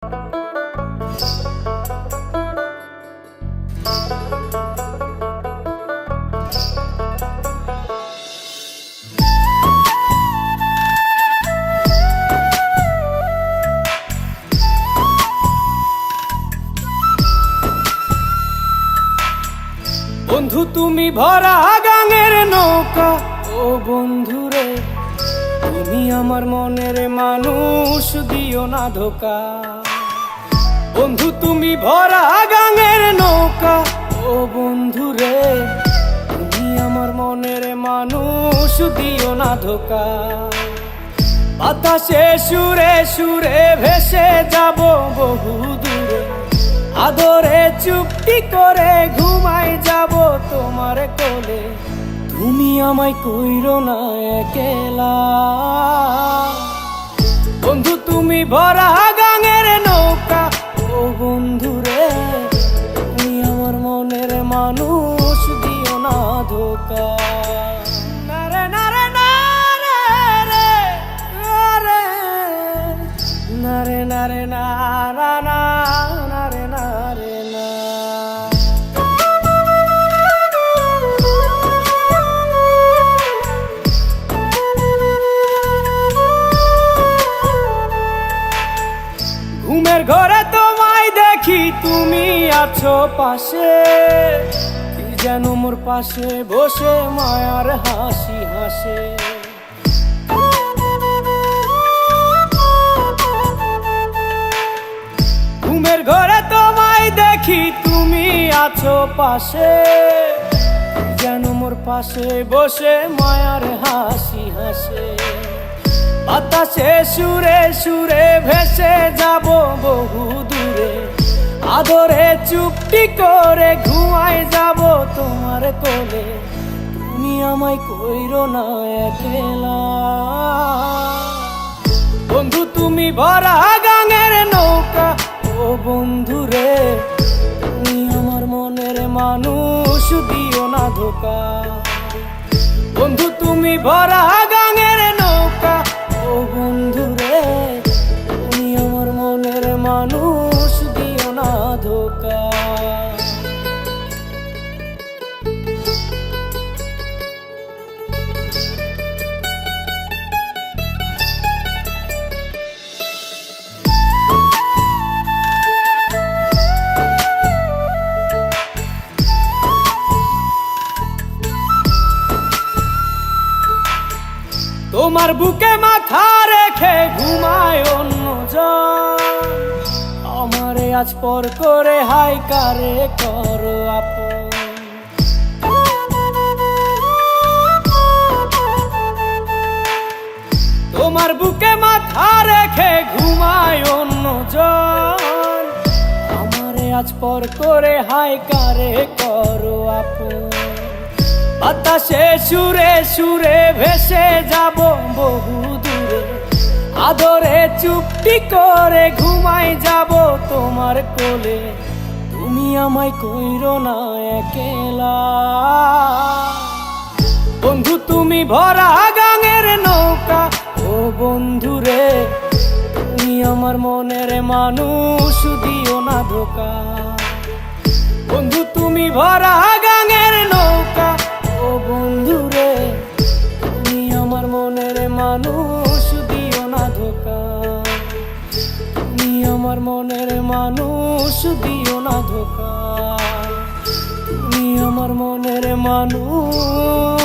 বন্ধু তুমি ভরা গাঙের নৌকা, ও বন্ধুরে তুমি আমার মনের মানুষ, দিও না ধোকা। বন্ধু তুমি ভরা গাঙের নৌকা, ও বন্ধুরে তুমি আমার মনের মানুষ, দিও না ধোকা। বাতাসে সুরে সুরে ভেসে যাব বহু দূরে, আদরে চুপটি করে ঘুমাই যাব তোমার কোলে। তুমি আমায় কইরো না একলা, বন্ধু তুমি ভরা গাঙের নৌকা, ও বন্ধুরে তুমি আমার মনের মানুষ, দিও না ধোকা। নারে নারে নারে রে রে, নারে নারে নারা না, নারে নারে না। ঘুমের ঘরে তোমায় দেখি, তুমি আছো পাশে, কি যেন মোর পাশে বসে মায়ার হাসি হাসে। ঘুমের ঘরে তোমায় দেখি, তুমি আছো পাশে, যেন মোর পাশে বসে মায়ার হাসি হাসে। বাতাসে সুরে সুরে ভেসে যাব বহু দূরে, আদরে চুপটি করে ঘুমাই যাব তোমার কোলে। তুমি আমায় কইরো না একলা, বন্ধু তুমি ভরা গাঙের নৌকা, ও বন্ধুরে তুমি আমার মনের মানুষ, দিও না ধোকা। বন্ধু তুমি ভরা গাঙের নৌকা, ও বন্ধুরে তুমি আমার মনের মানুষ, দিও না ধোকা। তোমার বুকে মাথা রেখে ঘুমায় অন্যজন, আমারে আজ পর করে হাই কারে করো আপন। তোমার বুকে মাথা রেখে ঘুমায় অন্যজন, আমারে আজ পর করে হাই কারে করো আপন। বাতাসে সুরে সুরে ভেসে যাব বহু দূরে, আদরে চুপটি করে ঘুমাই যাব তোমার কোলে। তুমি আমায় কইরো না একলা, বন্ধু তুমি ভরা গাঙের নৌকা, ও বন্ধুরে তুমি আমার মনের মানুষ, দিও না ধোকা। বন্ধু তুমি ভরা গাঙের নৌকা, ও বন্ধুরে তুমি আমার মনের মানুষ, দিও না ধোকা। তুমি আমার মনের মানুষ, দিও না ধোকা। তুমি আমার মনের মানুষ।